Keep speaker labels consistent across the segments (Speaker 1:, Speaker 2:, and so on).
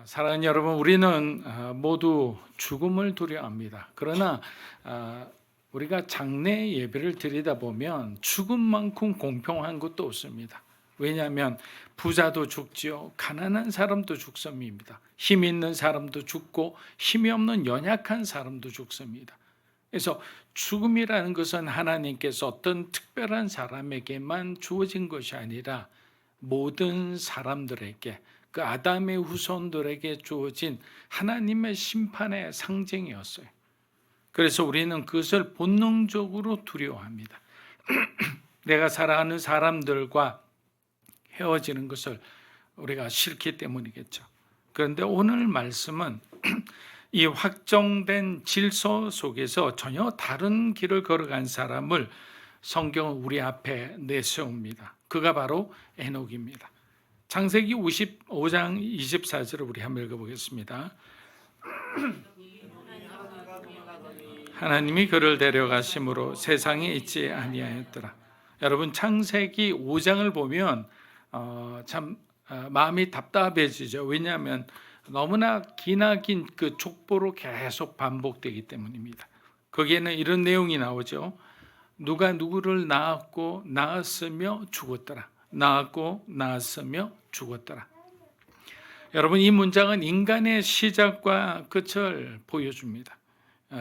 Speaker 1: 사랑하는 여러분, 우리는 모두 죽음을 두려워합니다. 그러나 우리가 장례 예배를 드리다 보면 죽음만큼 공평한 것도 없습니다. 왜냐하면 부자도 죽지요, 가난한 사람도 죽습니다. 힘 있는 사람도 죽고 힘이 없는 연약한 사람도 죽습니다. 그래서 죽음이라는 것은 하나님께서 어떤 특별한 사람에게만 주어진 것이 아니라 모든 사람들에게, 그 아담의 후손들에게 주어진 하나님의 심판의 상징이었어요. 그래서 우리는 그것을 본능적으로 두려워합니다. 내가 사랑하는 사람들과 헤어지는 것을 우리가 싫기 때문이겠죠. 그런데 오늘 말씀은 이 확정된 질서 속에서 전혀 다른 길을 걸어간 사람을 성경은 우리 앞에 내세웁니다. 그가 바로 에녹입니다. 창세기 55장 24절을 우리 한번 읽어보겠습니다. 하나님이 그를 데려가심으로 세상에 있지 아니하였더라. 여러분, 창세기 5장을 보면 참 마음이 답답해지죠. 왜냐하면 너무나 기나긴 그 족보로 계속 반복되기 때문입니다. 거기에는 이런 내용이 나오죠. 누가 누구를 낳았고 낳았으며 죽었더라. 낳았고 낳았으며 죽었더라. 여러분, 이 문장은 인간의 시작과 끝을 보여줍니다.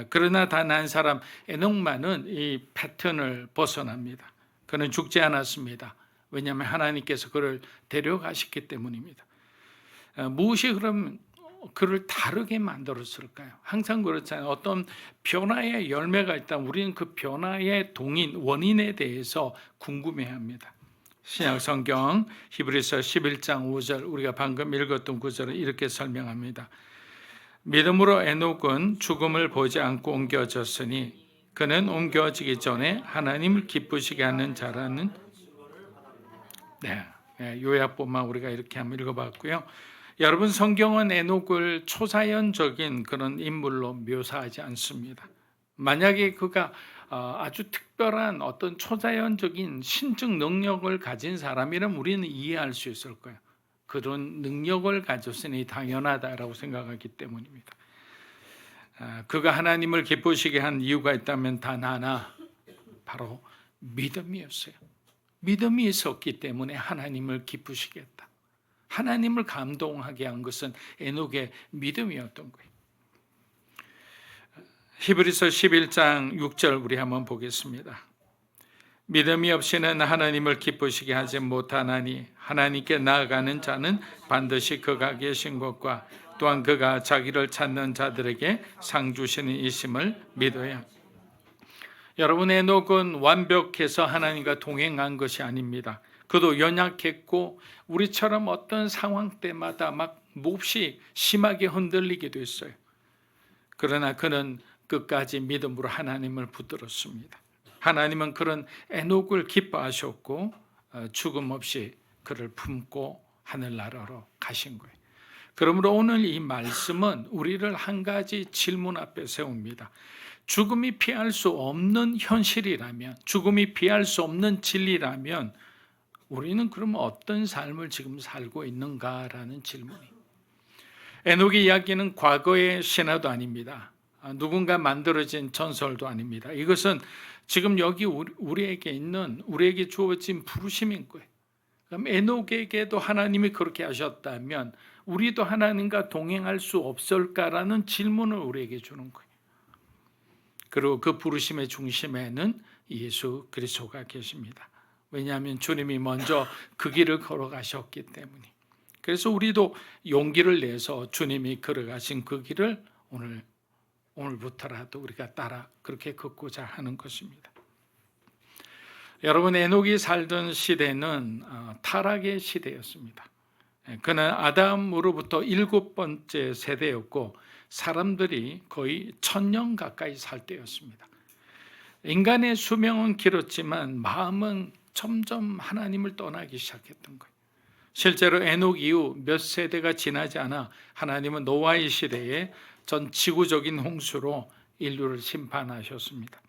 Speaker 1: 그러나 단 한 사람 에녹만은 이 패턴을 벗어납니다. 그는 죽지 않았습니다. 왜냐하면 하나님께서 그를 데려가셨기 때문입니다. 무엇이 그럼 그를 다르게 만들었을까요? 항상 그렇잖아요. 어떤 변화의 열매가 있다면 우리는 그 변화의 원인에 대해서 궁금해합니다. 신약 성경 히브리서 11장 5절, 우리가 방금 읽었던 구절을 이렇게 설명합니다. 믿음으로 에녹은 죽음을 보지 않고 옮겨졌으니 그는 옮겨지기 전에 하나님을 기쁘시게 하는 자라는 요약본만 우리가 이렇게 한번 읽어봤고요. 여러분, 성경은 에녹을 초자연적인 그런 인물로 묘사하지 않습니다. 만약에 그가 아주 특별한 어떤 초자연적인 신적 능력을 가진 사람이라면 우리는 이해할 수 있을 거예요. 그런 능력을 가졌으니 당연하다라고 생각하기 때문입니다. 그가 하나님을 기쁘시게 한 이유가 있다면 단 하나, 바로 믿음이었어요. 믿음이 있었기 때문에 하나님을 기쁘시게 했다. 하나님을 감동하게 한 것은 에녹의 믿음이었던 거예요. 히브리서 11장 6절 우리 한번 보겠습니다. 믿음이 없이는 하나님을 기쁘시게 하지 못하나니 하나님께 나아가는 자는 반드시 그가 계신 것과 또한 그가 자기를 찾는 자들에게 상 주시는 이심을 믿어야. 여러분, 에녹은 완벽해서 하나님과 동행한 것이 아닙니다. 그도 연약했고 우리처럼 어떤 상황 때마다 막 몹시 심하게 흔들리기도 했어요. 그러나 그는 끝까지 믿음으로 하나님을 붙들었습니다. 하나님은 그런 에녹을 기뻐하셨고 죽음 없이 그를 품고 하늘나라로 가신 거예요. 그러므로 오늘 이 말씀은 우리를 한 가지 질문 앞에 세웁니다. 죽음이 피할 수 없는 현실이라면, 죽음이 피할 수 없는 진리라면 우리는 그러면 어떤 삶을 지금 살고 있는가라는 질문이. 에녹의 이야기는 과거의 신화도 아닙니다. 누군가 만들어진 전설도 아닙니다. 이것은 지금 여기 우리에게 주어진 부르심인 거예요. 그럼 에녹에게도 하나님이 그렇게 하셨다면 우리도 하나님과 동행할 수 없을까라는 질문을 우리에게 주는 거예요. 그리고 그 부르심의 중심에는 예수 그리스도가 계십니다. 왜냐하면 주님이 먼저 그 길을 걸어가셨기 때문에. 그래서 우리도 용기를 내서 주님이 걸어가신 그 길을 오늘부터라도 우리가 따라 그렇게 걷고자 하는 것입니다. 여러분, 에녹이 살던 시대는 타락의 시대였습니다. 그는 아담으로부터 7번째 세대였고 사람들이 거의 1000년 가까이 살 때였습니다. 인간의 수명은 길었지만 마음은 점점 하나님을 떠나기 시작했던 거예요. 실제로 에녹 이후 몇 세대가 지나지 않아 하나님은 노아의 시대에 전 지구적인 홍수로 인류를 심판하셨습니다.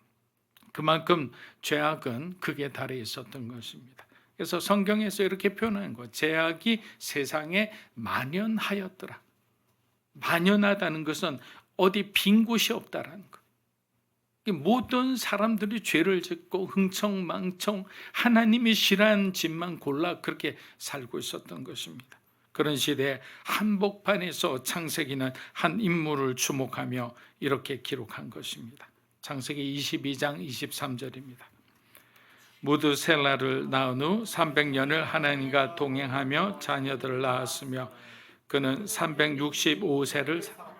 Speaker 1: 그만큼 죄악은 극에 달해 있었던 것입니다. 그래서 성경에서 이렇게 표현한 것, 죄악이 세상에 만연하였더라. 만연하다는 것은 어디 빈 곳이 없다라는 것. 모든 사람들이 죄를 짓고 흥청망청 하나님이 싫어하는 집만 골라 그렇게 살고 있었던 것입니다. 그런 시대에 한복판에서 창세기는 한 인물을 주목하며 이렇게 기록한 것입니다. 창세기 22장 23절입니다. 무드셀라를 낳은 후 300년을 하나님과 동행하며 자녀들을 낳았으며 그는 365세를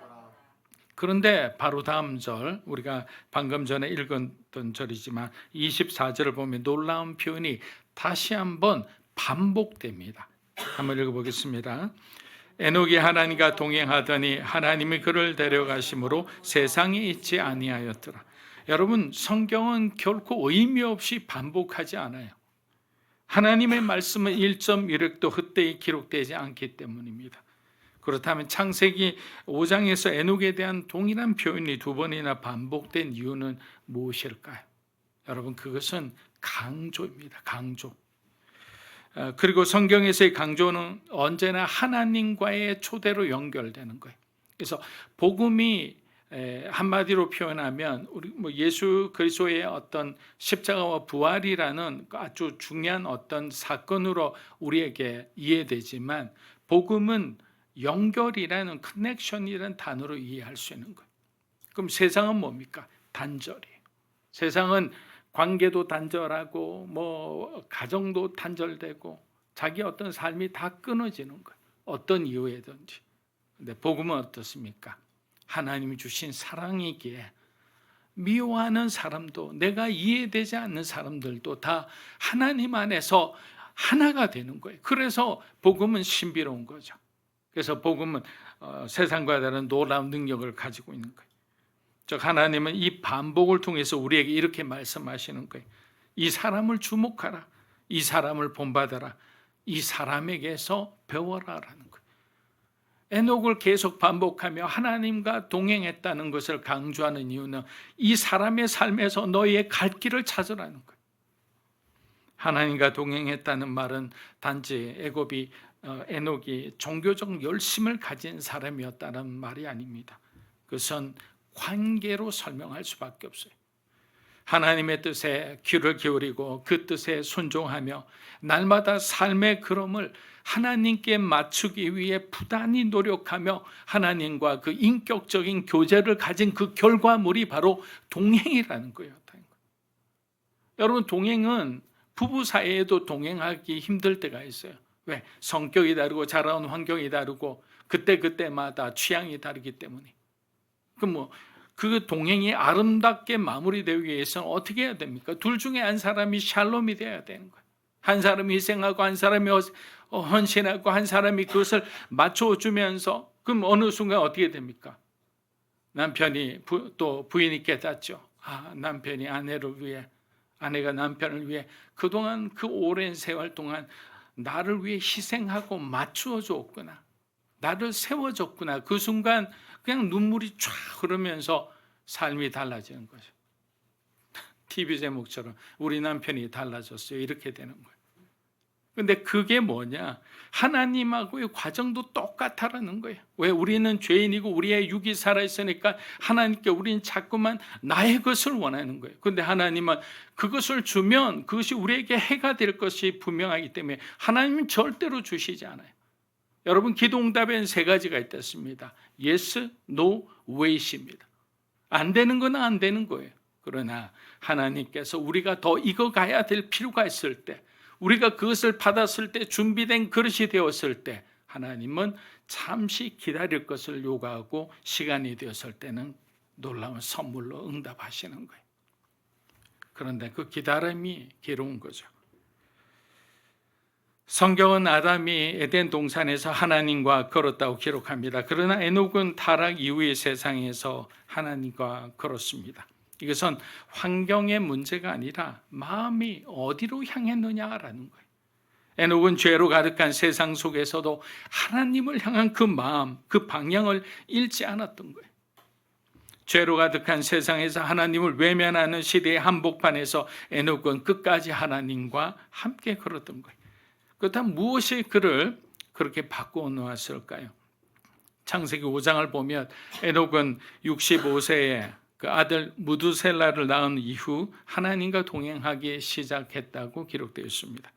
Speaker 1: 그런데 바로 다음 절, 우리가 방금 전에 읽었던 절이지만 24절을 보면 놀라운 표현이 다시 한번 반복됩니다. 한번 읽어보겠습니다. 에녹이 하나님과 동행하더니 하나님이 그를 데려가심으로 세상에 있지 아니하였더라. 여러분, 성경은 결코 의미 없이 반복하지 않아요. 하나님의 말씀은 1.1획도 헛되이 기록되지 않기 때문입니다. 그렇다면 창세기 5장에서 에녹에 대한 동일한 표현이 두 번이나 반복된 이유는 무엇일까요? 여러분, 그것은 강조입니다. 강조. 그리고 성경에서의 강조는 언제나 하나님과의 초대로 연결되는 거예요. 그래서 복음이 한마디로 표현하면 우리 예수 그리스도의 어떤 십자가와 부활이라는 아주 중요한 어떤 사건으로 우리에게 이해되지만 복음은 연결이라는 커넥션이라는 단어로 이해할 수 있는 거예요. 그럼 세상은 뭡니까? 단절이에요. 세상은 관계도 단절하고 가정도 단절되고 자기 어떤 삶이 다 끊어지는 거예요. 어떤 이유에든지. 근데 복음은 어떻습니까? 하나님이 주신 사랑이기에 미워하는 사람도 내가 이해되지 않는 사람들도 다 하나님 안에서 하나가 되는 거예요. 그래서 복음은 신비로운 거죠. 그래서 복음은 세상과 다른 놀라운 능력을 가지고 있는 거예요. 즉 하나님은 이 반복을 통해서 우리에게 이렇게 말씀하시는 거예요. 이 사람을 주목하라. 이 사람을 본받아라. 이 사람에게서 배워라라는 거예요. 에녹을 계속 반복하며 하나님과 동행했다는 것을 강조하는 이유는 이 사람의 삶에서 너희의 갈 길을 찾으라는 거예요. 하나님과 동행했다는 말은 단지 에녹이 종교적 열심을 가진 사람이었다는 말이 아닙니다. 그것은 관계로 설명할 수밖에 없어요. 하나님의 뜻에 귀를 기울이고 그 뜻에 순종하며 날마다 삶의 걸음을 하나님께 맞추기 위해 부단히 노력하며 하나님과 그 인격적인 교제를 가진 그 결과물이 바로 동행이라는 거예요. 여러분, 동행은 부부 사이에도 동행하기 힘들 때가 있어요. 왜? 성격이 다르고 자라온 환경이 다르고 그때마다 취향이 다르기 때문에. 그 동행이 아름답게 마무리되기 위해서는 어떻게 해야 됩니까? 둘 중에 한 사람이 샬롬이 되어야 되는 거예요. 한 사람이 희생하고 한 사람이 헌신하고 한 사람이 그것을 맞춰주면서 그럼 어느 순간 어떻게 됩니까? 남편이 또 부인이 깨닫죠. 남편이 아내가 남편을 위해 그동안 그 오랜 세월 동안 나를 위해 희생하고 맞추어 줬구나. 나를 세워줬구나. 그 순간 그냥 눈물이 쫙 흐르면서 삶이 달라지는 거죠. TV 제목처럼 우리 남편이 달라졌어요. 이렇게 되는 거예요. 근데 그게 뭐냐? 하나님하고의 과정도 똑같다라는 거예요. 왜? 우리는 죄인이고 우리의 육이 살아있으니까 하나님께 우리는 자꾸만 나의 것을 원하는 거예요. 근데 하나님은 그것을 주면 그것이 우리에게 해가 될 것이 분명하기 때문에 하나님은 절대로 주시지 않아요. 여러분, 기도응답에는 세 가지가 있습니다. Yes, No, Wait입니다. 안 되는 건 안 되는 거예요. 그러나 하나님께서 우리가 더 익어가야 될 필요가 있을 때, 우리가 그것을 받았을 때, 준비된 그릇이 되었을 때 하나님은 잠시 기다릴 것을 요구하고 시간이 되었을 때는 놀라운 선물로 응답하시는 거예요. 그런데 그 기다림이 괴로운 거죠. 성경은 아담이 에덴 동산에서 하나님과 걸었다고 기록합니다. 그러나 에녹은 타락 이후의 세상에서 하나님과 걸었습니다. 이것은 환경의 문제가 아니라 마음이 어디로 향했느냐라는 거예요. 에녹은 죄로 가득한 세상 속에서도 하나님을 향한 그 마음, 그 방향을 잃지 않았던 거예요. 죄로 가득한 세상에서 하나님을 외면하는 시대의 한복판에서 에녹은 끝까지 하나님과 함께 걸었던 거예요. 그렇다면 무엇이 그를 그렇게 바꾸어 놓았을까요? 창세기 5장을 보면 에녹은 65세에 그 아들 무두셀라를 낳은 이후 하나님과 동행하기 시작했다고 기록되어 있습니다.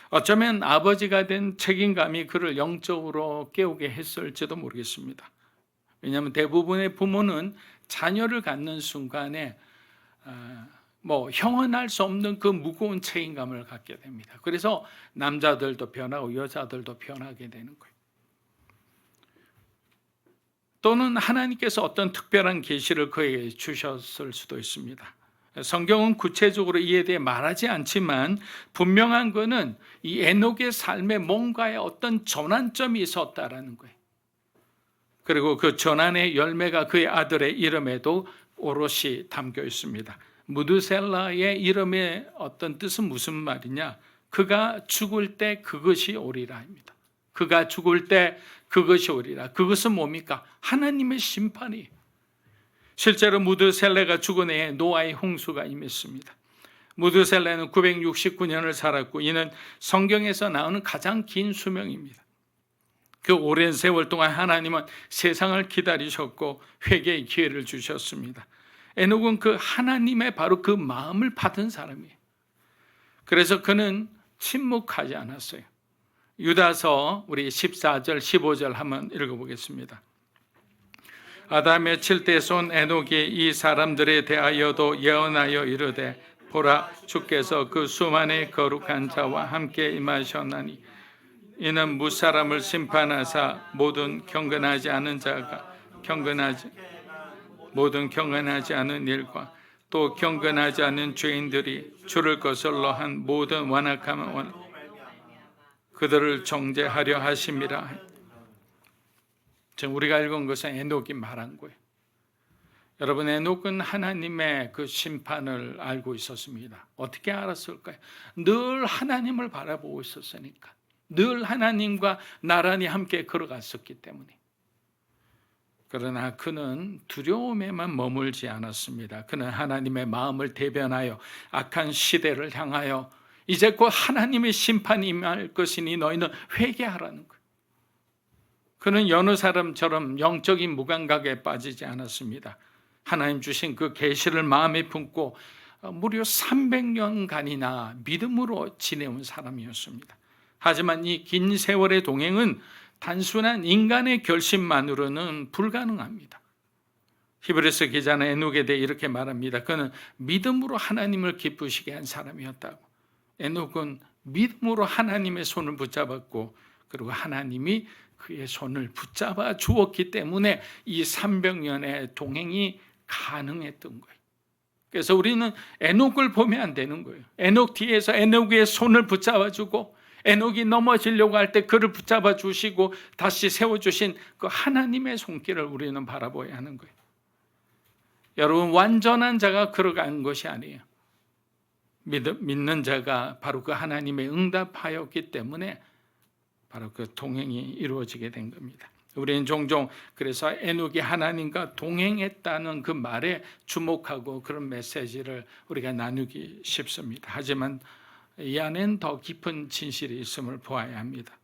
Speaker 1: 어쩌면 아버지가 된 책임감이 그를 영적으로 깨우게 했을지도 모르겠습니다. 왜냐하면 대부분의 부모는 자녀를 갖는 순간에 형언할 수 없는 그 무거운 책임감을 갖게 됩니다. 그래서 남자들도 변하고 여자들도 변하게 되는 거예요. 또는 하나님께서 어떤 특별한 계시를 그에게 주셨을 수도 있습니다. 성경은 구체적으로 이에 대해 말하지 않지만 분명한 것은 이 에녹의 삶에 뭔가의 어떤 전환점이 있었다라는 거예요. 그리고 그 전환의 열매가 그의 아들의 이름에도 오롯이 담겨 있습니다. 무두셀라의 이름의 어떤 뜻은 무슨 말이냐? 그가 죽을 때 그것이 오리라입니다. 그가 죽을 때 그것이 오리라. 그것은 뭡니까? 하나님의 심판이에요. 실제로 무두셀레가 죽은 해에 노아의 홍수가 임했습니다. 무두셀레는 969년을 살았고 이는 성경에서 나오는 가장 긴 수명입니다. 그 오랜 세월 동안 하나님은 세상을 기다리셨고 회개의 기회를 주셨습니다. 에녹은 그 하나님의 바로 그 마음을 받은 사람이에요. 그래서 그는 침묵하지 않았어요. 유다서 우리 14절 15절 한번 읽어보겠습니다. 아담의 7대 손 에녹이 이 사람들에 대하여도 예언하여 이르되 보라 주께서 그 수만의 거룩한 자와 함께 임하셨나니 이는 무사람을 심판하사 모든 경건하지 않은 자가 모든 경건하지 않은 일과 또 경건하지 않은 죄인들이 주를 거슬러 한 모든 완악함을 그들을 정죄하려 하심이라. 지금 우리가 읽은 것은 에녹이 말한 거예요. 여러분, 에녹은 하나님의 그 심판을 알고 있었습니다. 어떻게 알았을까요? 늘 하나님을 바라보고 있었으니까. 늘 하나님과 나란히 함께 걸어갔었기 때문에. 그러나 그는 두려움에만 머물지 않았습니다. 그는 하나님의 마음을 대변하여 악한 시대를 향하여 이제 곧 하나님의 심판이 임할 것이니 너희는 회개하라는 거예요. 그는 여느 사람처럼 영적인 무감각에 빠지지 않았습니다. 하나님 주신 그 계시를 마음에 품고 무려 300년간이나 믿음으로 지내온 사람이었습니다. 하지만 이 긴 세월의 동행은 단순한 인간의 결심만으로는 불가능합니다. 히브리서 기자는 에녹에 대해 이렇게 말합니다. 그는 믿음으로 하나님을 기쁘시게 한 사람이었다고. 에녹은 믿음으로 하나님의 손을 붙잡았고 그리고 하나님이 그의 손을 붙잡아 주었기 때문에 이 300년의 동행이 가능했던 거예요. 그래서 우리는 에녹을 보면 안 되는 거예요. 에녹 뒤에서 에녹의 손을 붙잡아 주고 에녹이 넘어지려고 할 때 그를 붙잡아 주시고 다시 세워주신 그 하나님의 손길을 우리는 바라봐야 하는 거예요. 여러분, 완전한 자가 걸어간 것이 아니에요. 믿는 자가 바로 그 하나님의 응답하였기 때문에 바로 그 동행이 이루어지게 된 겁니다. 우리는 종종 그래서 에녹이 하나님과 동행했다는 그 말에 주목하고 그런 메시지를 우리가 나누기 쉽습니다. 하지만 이 안엔 더 깊은 진실이 있음을 보아야 합니다.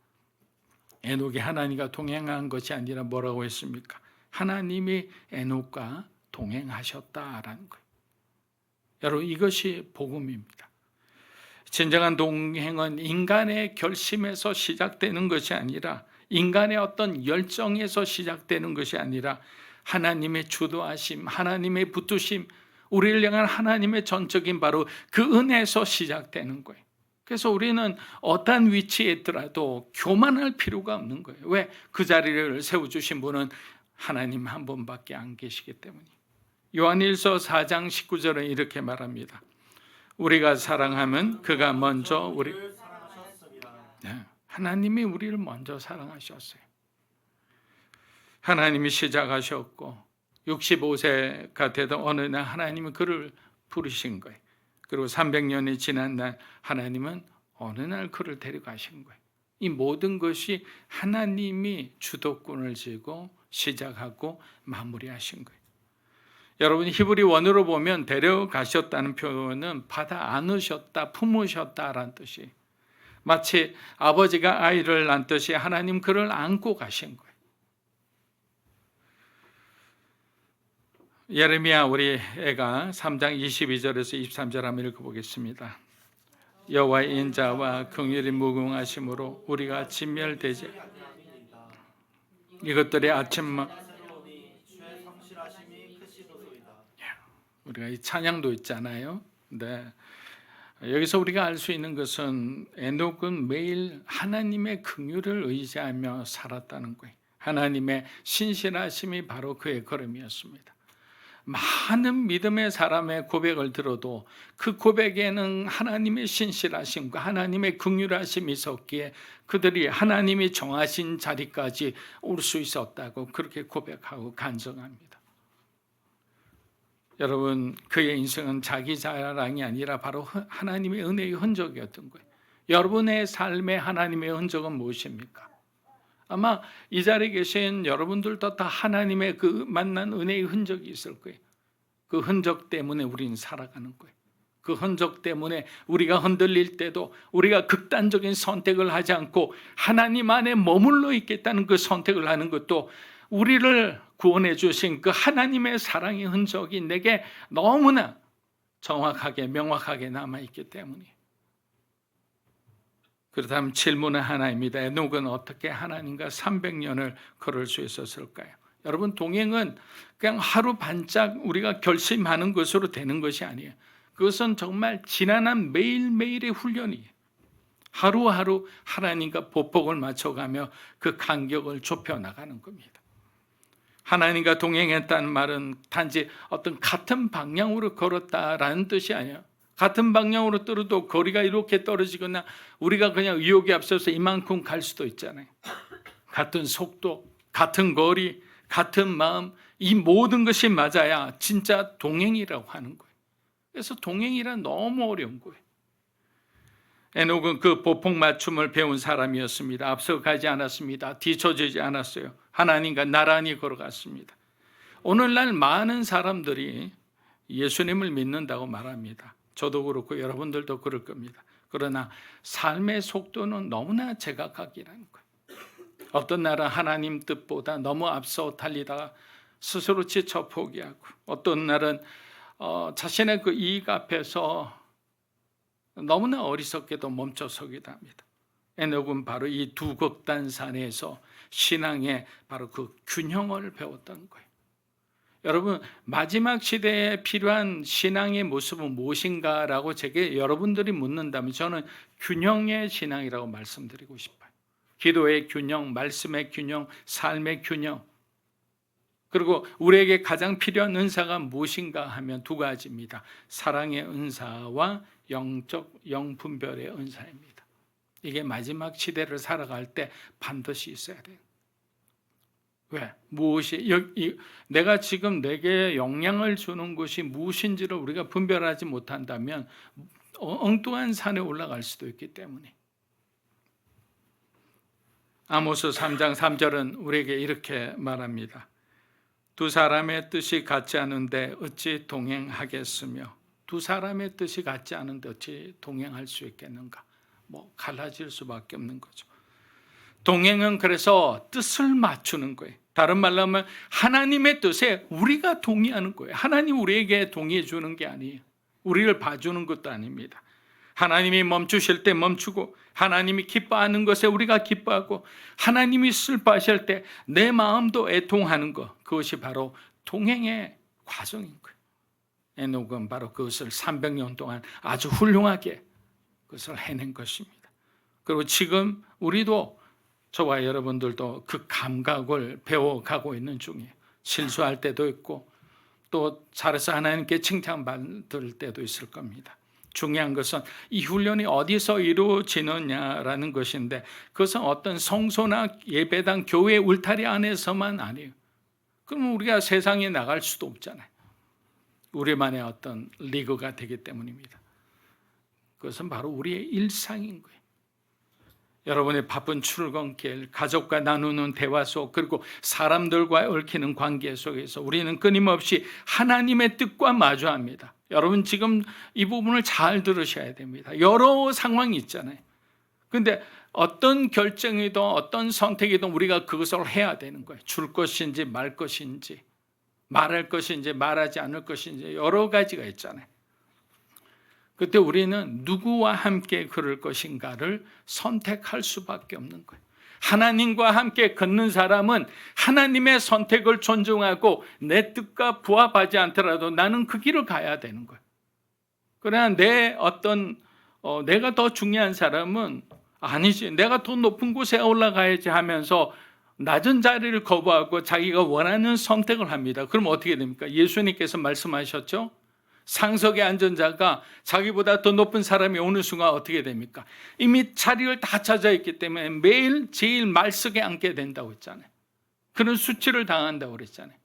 Speaker 1: 에녹이 하나님과 동행한 것이 아니라 뭐라고 했습니까? 하나님이 에녹과 동행하셨다라는 거예요. 여러분, 이것이 복음입니다. 진정한 동행은 인간의 결심에서 시작되는 것이 아니라 인간의 어떤 열정에서 시작되는 것이 아니라 하나님의 주도하심, 하나님의 붙드심, 우리를 향한 하나님의 전적인 바로 그 은혜에서 시작되는 거예요. 그래서 우리는 어떤 위치에 있더라도 교만할 필요가 없는 거예요. 왜? 그 자리를 세워주신 분은 하나님 한 분밖에 안 계시기 때문이에요. 요한일서 4장 19절은 이렇게 말합니다. 우리가 사랑하면 그가 먼저 우리를 하나님이 우리를 먼저 사랑하셨어요. 하나님이 시작하셨고 65세가 되던 어느 날 하나님은 그를 부르신 거예요. 그리고 300년이 지난 날 하나님은 어느 날 그를 데려가신 거예요. 이 모든 것이 하나님이 주도권을 쥐고 시작하고 마무리하신 거예요. 여러분, 히브리 원어로 보면 데려가셨다는 표현은 받아 안으셨다, 품으셨다라는 뜻이에요. 마치 아버지가 아이를 낳듯이 하나님 그를 안고 가신 거예요. 예레미야 우리 애가 3장 22절에서 23절 한번 읽어보겠습니다. 여호와의 인자와 긍휼이 무궁하심으로 우리가 진멸되지 이것들의 아침만 우리가 이 찬양도 있잖아요. 네. 여기서 우리가 알 수 있는 것은 에녹은 매일 하나님의 긍휼을 의지하며 살았다는 거예요. 하나님의 신실하심이 바로 그의 걸음이었습니다. 많은 믿음의 사람의 고백을 들어도 그 고백에는 하나님의 신실하심과 하나님의 긍휼하심이 있었기에 그들이 하나님이 정하신 자리까지 올 수 있었다고 그렇게 고백하고 간증합니다. 여러분, 그의 인생은 자기 자랑이 아니라 바로 하나님의 은혜의 흔적이었던 거예요. 여러분의 삶에 하나님의 흔적은 무엇입니까? 아마 이 자리에 계신 여러분들도 다 하나님의 그 만난 은혜의 흔적이 있을 거예요. 그 흔적 때문에 우리는 살아가는 거예요. 그 흔적 때문에 우리가 흔들릴 때도 우리가 극단적인 선택을 하지 않고 하나님 안에 머물러 있겠다는 그 선택을 하는 것도 우리를 구원해 주신 그 하나님의 사랑의 흔적이 내게 너무나 정확하게 명확하게 남아있기 때문이에요. 그렇다면 질문은 하나입니다. 에녹은 어떻게 하나님과 300년을 걸을 수 있었을까요? 여러분, 동행은 그냥 하루 반짝 우리가 결심하는 것으로 되는 것이 아니에요. 그것은 정말 지난한 매일매일의 훈련이에요. 하루하루 하나님과 보폭을 맞춰가며 그 간격을 좁혀나가는 겁니다. 하나님과 동행했다는 말은 단지 어떤 같은 방향으로 걸었다라는 뜻이 아니에요. 같은 방향으로 떨어도 거리가 이렇게 떨어지거나 우리가 그냥 의욕에 앞서서 이만큼 갈 수도 있잖아요. 같은 속도, 같은 거리, 같은 마음, 이 모든 것이 맞아야 진짜 동행이라고 하는 거예요. 그래서 동행이란 너무 어려운 거예요. 에녹은 그 보폭 맞춤을 배운 사람이었습니다. 앞서가지 않았습니다. 뒤처지지 않았어요. 하나님과 나란히 걸어갔습니다. 오늘날 많은 사람들이 예수님을 믿는다고 말합니다. 저도 그렇고 여러분들도 그럴 겁니다. 그러나 삶의 속도는 너무나 제각각이라는 거예요. 어떤 날은 하나님 뜻보다 너무 앞서 달리다가 스스로 지쳐 포기하고, 어떤 날은 자신의 그 이익 앞에서 너무나 어리석게도 멈춰서기도 합니다. 에녹은 바로 이 두 극단산에서 신앙의 바로 그 균형을 배웠던 거예요. 여러분, 마지막 시대에 필요한 신앙의 모습은 무엇인가라고 제게 여러분들이 묻는다면 저는 균형의 신앙이라고 말씀드리고 싶어요. 기도의 균형, 말씀의 균형, 삶의 균형. 그리고 우리에게 가장 필요한 은사가 무엇인가 하면 두 가지입니다. 사랑의 은사와 영적 영분별의 은사입니다. 이게 마지막 시대를 살아갈 때 반드시 있어야 돼요. 왜? 무엇이 내가 지금 내게 영향을 주는 것이 무엇인지를 우리가 분별하지 못한다면 엉뚱한 산에 올라갈 수도 있기 때문에. 아모스 3장 3절은 우리에게 이렇게 말합니다. 두 사람의 뜻이 같지 않은데 어찌 동행하겠으며, 두 사람의 뜻이 같지 않은데 어찌 동행할 수 있겠는가? 갈라질 수밖에 없는 거죠. 동행은 그래서 뜻을 맞추는 거예요. 다른 말로 하면 하나님의 뜻에 우리가 동의하는 거예요. 하나님 우리에게 동의해 주는 게 아니에요. 우리를 봐주는 것도 아닙니다. 하나님이 멈추실 때 멈추고, 하나님이 기뻐하는 것에 우리가 기뻐하고, 하나님이 슬퍼하실 때 내 마음도 애통하는 것, 그것이 바로 동행의 과정인 거예요. 에녹은 바로 그것을 300년 동안 아주 훌륭하게 그것을 해낸 것입니다. 그리고 지금 우리도, 저와 여러분들도 그 감각을 배워가고 있는 중이에요. 실수할 때도 있고 또 잘해서 하나님께 칭찬받을 때도 있을 겁니다. 중요한 것은 이 훈련이 어디서 이루어지느냐라는 것인데, 그것은 어떤 성소나 예배당, 교회 울타리 안에서만 아니에요. 그러면 우리가 세상에 나갈 수도 없잖아요. 우리만의 어떤 리그가 되기 때문입니다. 그것은 바로 우리의 일상인 거예요. 여러분의 바쁜 출근길, 가족과 나누는 대화 속, 그리고 사람들과 얽히는 관계 속에서 우리는 끊임없이 하나님의 뜻과 마주합니다. 여러분, 지금 이 부분을 잘 들으셔야 됩니다. 여러 상황이 있잖아요. 그런데 어떤 결정이든 어떤 선택이든 우리가 그것을 해야 되는 거예요. 줄 것인지 말 것인지. 말할 것인지 말하지 않을 것인지 여러 가지가 있잖아요. 그때 우리는 누구와 함께 걸을 것인가를 선택할 수밖에 없는 거예요. 하나님과 함께 걷는 사람은 하나님의 선택을 존중하고 내 뜻과 부합하지 않더라도 나는 그 길을 가야 되는 거예요. 그러나 내가 더 중요한 사람은 아니지, 내가 더 높은 곳에 올라가야지 하면서 낮은 자리를 거부하고 자기가 원하는 선택을 합니다. 그럼 어떻게 됩니까? 예수님께서 말씀하셨죠? 상석에 앉은 자가 자기보다 더 높은 사람이 오는 순간 어떻게 됩니까? 이미 자리를 다 찾아 있기 때문에 매일 제일 말석에 앉게 된다고 했잖아요. 그런 수치를 당한다고 그랬잖아요.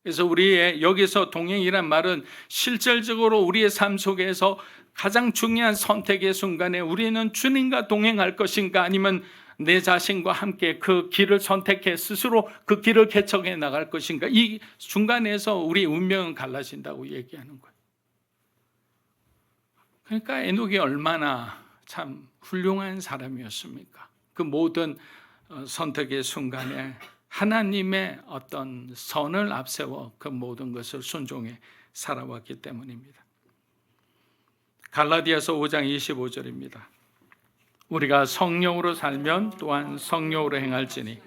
Speaker 1: 그래서 우리의 여기서 동행이란 말은 실질적으로 우리의 삶 속에서 가장 중요한 선택의 순간에 우리는 주님과 동행할 것인가 아니면 내 자신과 함께 그 길을 선택해 스스로 그 길을 개척해 나갈 것인가, 이 중간에서 우리 운명은 갈라진다고 얘기하는 거예요. 그러니까 에녹이 얼마나 참 훌륭한 사람이었습니까? 그 모든 선택의 순간에 하나님의 어떤 선을 앞세워 그 모든 것을 순종해 살아왔기 때문입니다. 갈라디아서 5장 25절입니다. 우리가 성령으로 살면 또한 성령으로 행할지니.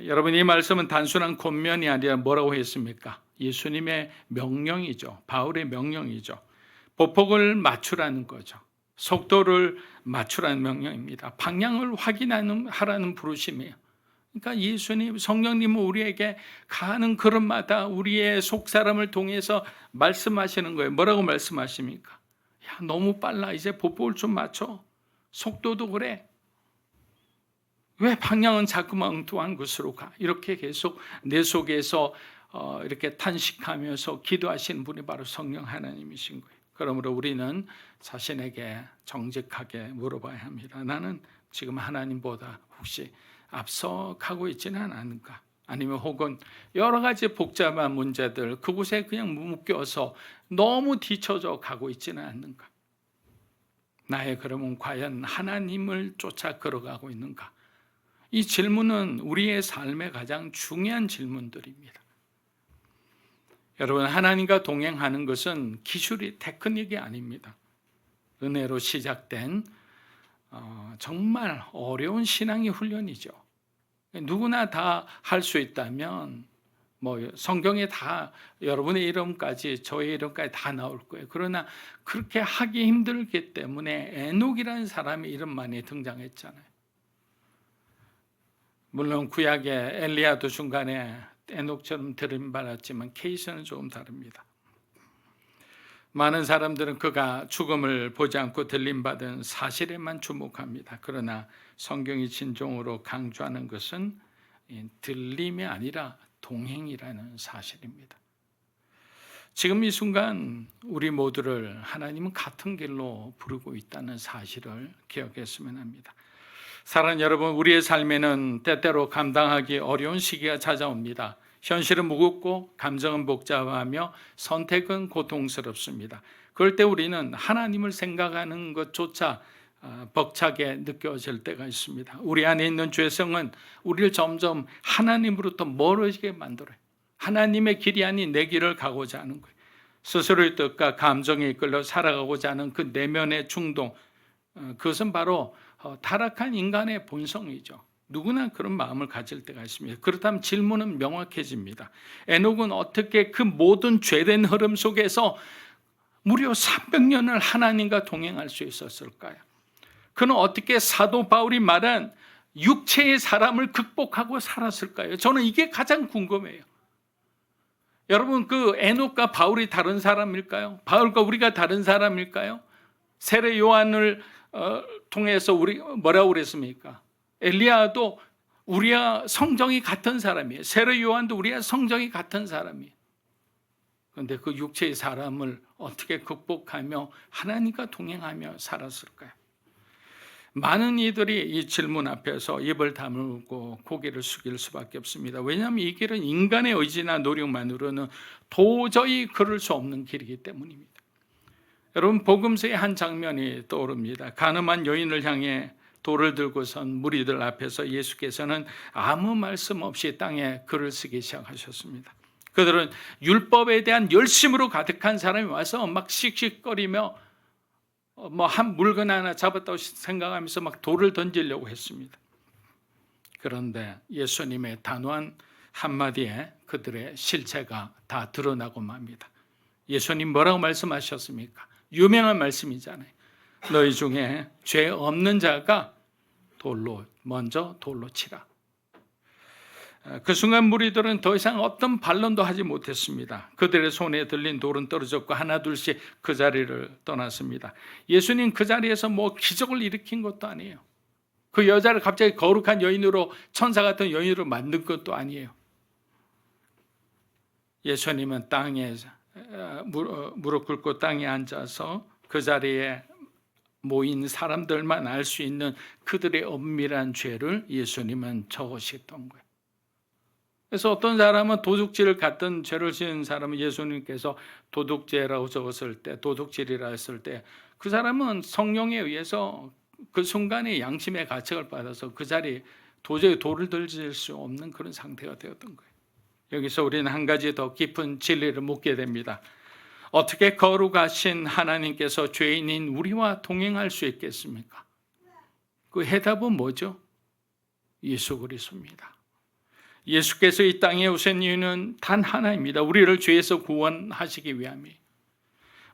Speaker 1: 여러분, 이 말씀은 단순한 권면이 아니라 뭐라고 했습니까? 예수님의 명령이죠. 바울의 명령이죠. 보폭을 맞추라는 거죠. 속도를 맞추라는 명령입니다. 방향을 하라는 부르심이에요. 그러니까 예수님, 성령님은 우리에게 가는 걸음마다 우리의 속사람을 통해서 말씀하시는 거예요. 뭐라고 말씀하십니까? 야, 너무 빨라. 이제 보폭을 좀 맞춰. 속도도 그래. 왜 방향은 자꾸만 엉뚱한 곳으로 가? 이렇게 계속 내 속에서 이렇게 탄식하면서 기도하시는 분이 바로 성령 하나님이신 거예요. 그러므로 우리는 자신에게 정직하게 물어봐야 합니다. 나는 지금 하나님보다 혹시 앞서 가고 있지는 않은가? 아니면 혹은 여러 가지 복잡한 문제들 그곳에 그냥 묶여서 너무 뒤쳐져 가고 있지는 않는가? 나의 걸음은 과연 하나님을 쫓아 걸어가고 있는가? 이 질문은 우리의 삶의 가장 중요한 질문들입니다. 여러분, 하나님과 동행하는 것은 기술이 테크닉이 아닙니다. 은혜로 시작된 정말 어려운 신앙의 훈련이죠. 누구나 다 할 수 있다면 성경에 다 여러분의 이름까지 저의 이름까지 다 나올 거예요. 그러나 그렇게 하기 힘들기 때문에 에녹이라는 사람의 이름만이 등장했잖아요. 물론 구약의 엘리야도 중간에 에녹처럼 들림받았지만 케이스는 조금 다릅니다. 많은 사람들은 그가 죽음을 보지 않고 들림받은 사실에만 주목합니다. 그러나 성경이 진정으로 강조하는 것은 들림이 아니라 동행이라는 사실입니다. 지금 이 순간 우리 모두를 하나님은 같은 길로 부르고 있다는 사실을 기억했으면 합니다. 사랑하는 여러분, 우리의 삶에는 때때로 감당하기 어려운 시기가 찾아옵니다. 현실은 무겁고 감정은 복잡하며 선택은 고통스럽습니다. 그럴 때 우리는 하나님을 생각하는 것조차 벅차게 느껴질 때가 있습니다. 우리 안에 있는 죄성은 우리를 점점 하나님으로부터 멀어지게 만들어요. 하나님의 길이 아닌 내 길을 가고자 하는 거예요. 스스로의 뜻과 감정에 이끌려 살아가고자 하는 그 내면의 충동, 그것은 바로 타락한 인간의 본성이죠. 누구나 그런 마음을 가질 때가 있습니다. 그렇다면 질문은 명확해집니다. 에녹은 어떻게 그 모든 죄된 흐름 속에서 무려 300년을 하나님과 동행할 수 있었을까요? 그는 어떻게 사도 바울이 말한 육체의 사람을 극복하고 살았을까요? 저는 이게 가장 궁금해요. 여러분, 그 에녹과 바울이 다른 사람일까요? 바울과 우리가 다른 사람일까요? 세례 요한을 통해서 우리 뭐라고 그랬습니까? 엘리야도 우리와 성정이 같은 사람이에요. 세례 요한도 우리와 성정이 같은 사람이에요. 그런데 그 육체의 사람을 어떻게 극복하며 하나님과 동행하며 살았을까요? 많은 이들이 이 질문 앞에서 입을 다물고 고개를 숙일 수밖에 없습니다. 왜냐하면 이 길은 인간의 의지나 노력만으로는 도저히 걸을 수 없는 길이기 때문입니다. 여러분, 복음서의 한 장면이 떠오릅니다. 가늠한 여인을 향해 돌을 들고 선 무리들 앞에서 예수께서는 아무 말씀 없이 땅에 글을 쓰기 시작하셨습니다. 그들은 율법에 대한 열심으로 가득한 사람이 와서 막 씩씩거리며 뭐 한 물건 하나 잡았다고 생각하면서 막 돌을 던지려고 했습니다. 그런데 예수님의 단호한 한마디에 그들의 실체가 다 드러나고 맙니다. 예수님 뭐라고 말씀하셨습니까? 유명한 말씀이잖아요. 너희 중에 죄 없는 자가 먼저 돌로 치라. 그 순간 무리들은 더 이상 어떤 반론도 하지 못했습니다. 그들의 손에 들린 돌은 떨어졌고 하나둘씩 그 자리를 떠났습니다. 예수님 그 자리에서 뭐 기적을 일으킨 것도 아니에요. 그 여자를 갑자기 거룩한 여인으로, 천사 같은 여인으로 만든 것도 아니에요. 예수님은 땅에 무릎 꿇고 땅에 앉아서 그 자리에 모인 사람들만 알 수 있는 그들의 엄밀한 죄를 예수님은 적으셨던 거예요. 그래서 어떤 사람은 도둑질을 갔던 죄를 지은 사람은 예수님께서 도둑죄라고 적었을 때, 도둑질이라 했을 때 그 사람은 성령에 의해서 그 순간에 양심의 가책을 받아서 그 자리에 도저히 돌을 들질 수 없는 그런 상태가 되었던 거예요. 여기서 우리는 한 가지 더 깊은 진리를 묻게 됩니다. 어떻게 거룩하신 하나님께서 죄인인 우리와 동행할 수 있겠습니까? 그 해답은 뭐죠? 예수 그리스도입니다. 예수께서 이 땅에 오신 이유는 단 하나입니다. 우리를 죄에서 구원하시기 위함이에요.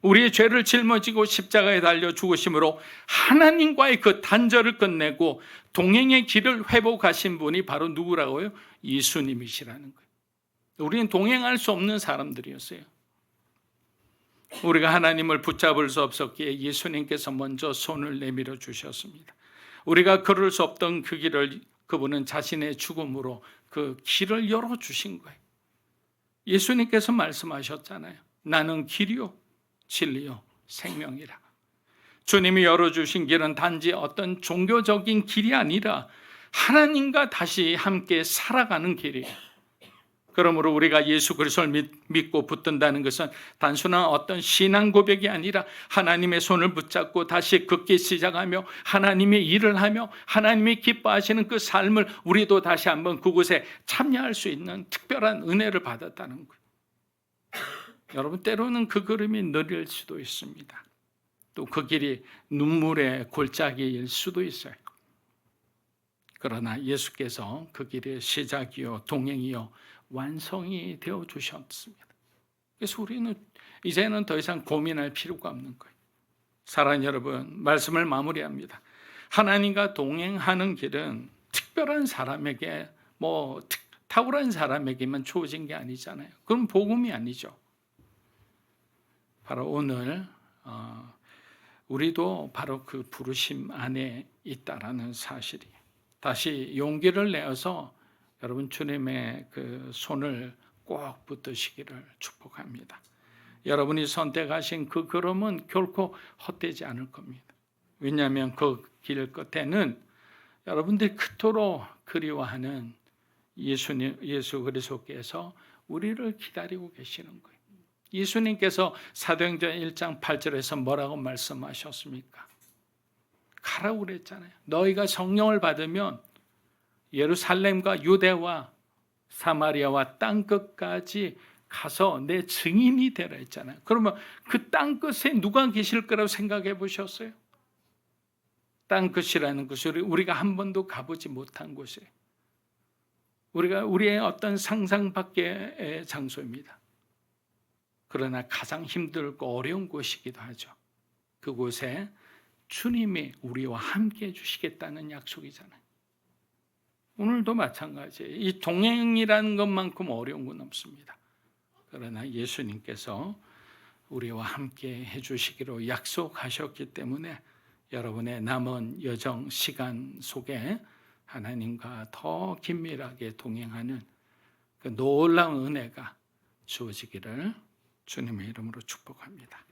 Speaker 1: 우리의 죄를 짊어지고 십자가에 달려 죽으심으로 하나님과의 그 단절을 끝내고 동행의 길을 회복하신 분이 바로 누구라고요? 예수님이시라는 거예요. 우리는 동행할 수 없는 사람들이었어요. 우리가 하나님을 붙잡을 수 없었기에 예수님께서 먼저 손을 내밀어 주셨습니다. 우리가 걸을 수 없던 그 길을 그분은 자신의 죽음으로 그 길을 열어주신 거예요. 예수님께서 말씀하셨잖아요. 나는 길이요 진리요 생명이라. 주님이 열어주신 길은 단지 어떤 종교적인 길이 아니라 하나님과 다시 함께 살아가는 길이에요. 그러므로 우리가 예수 그리스도를 믿고 붙든다는 것은 단순한 어떤 신앙 고백이 아니라 하나님의 손을 붙잡고 다시 걷기 시작하며 하나님의 일을 하며 하나님이 기뻐하시는 그 삶을 우리도 다시 한번 그곳에 참여할 수 있는 특별한 은혜를 받았다는 거예요. 여러분, 때로는 그 걸음이 느릴 수도 있습니다. 또 그 길이 눈물의 골짜기일 수도 있어요. 그러나 예수께서 그 길의 시작이요 동행이요 완성이 되어 주셨습니다. 그래서 우리는 이제는 더 이상 고민할 필요가 없는 거예요. 사랑하는 여러분, 말씀을 마무리합니다. 하나님과 동행하는 길은 특별한 사람에게 탁월한 사람에게만 주어진 게 아니잖아요. 그럼 복음이 아니죠. 바로 오늘 우리도 바로 그 부르심 안에 있다라는 사실이, 다시 용기를 내어서 여러분 주님의 그 손을 꼭 붙드시기를 축복합니다. 여러분이 선택하신 그 걸음은 결코 헛되지 않을 겁니다. 왜냐하면 그 길 끝에는 여러분들이 그토록 그리워하는 예수 그리스도께서 우리를 기다리고 계시는 거예요. 예수님께서 사도행전 1장 8절에서 뭐라고 말씀하셨습니까? 가라고 그랬잖아요. 너희가 성령을 받으면 예루살렘과 유대와 사마리아와 땅끝까지 가서 내 증인이 되라 했잖아요. 그러면 그 땅끝에 누가 계실 거라고 생각해 보셨어요? 땅끝이라는 곳이 우리가 한 번도 가보지 못한 곳이에요. 우리의 어떤 상상 밖의 장소입니다. 그러나 가장 힘들고 어려운 곳이기도 하죠. 그곳에 주님이 우리와 함께 해주시겠다는 약속이잖아요. 오늘도 마찬가지예요. 이 동행이라는 것만큼 어려운 건 없습니다. 그러나 예수님께서 우리와 함께 해주시기로 약속하셨기 때문에 여러분의 남은 여정 시간 속에 하나님과 더 긴밀하게 동행하는 그 놀라운 은혜가 주어지기를 주님의 이름으로 축복합니다.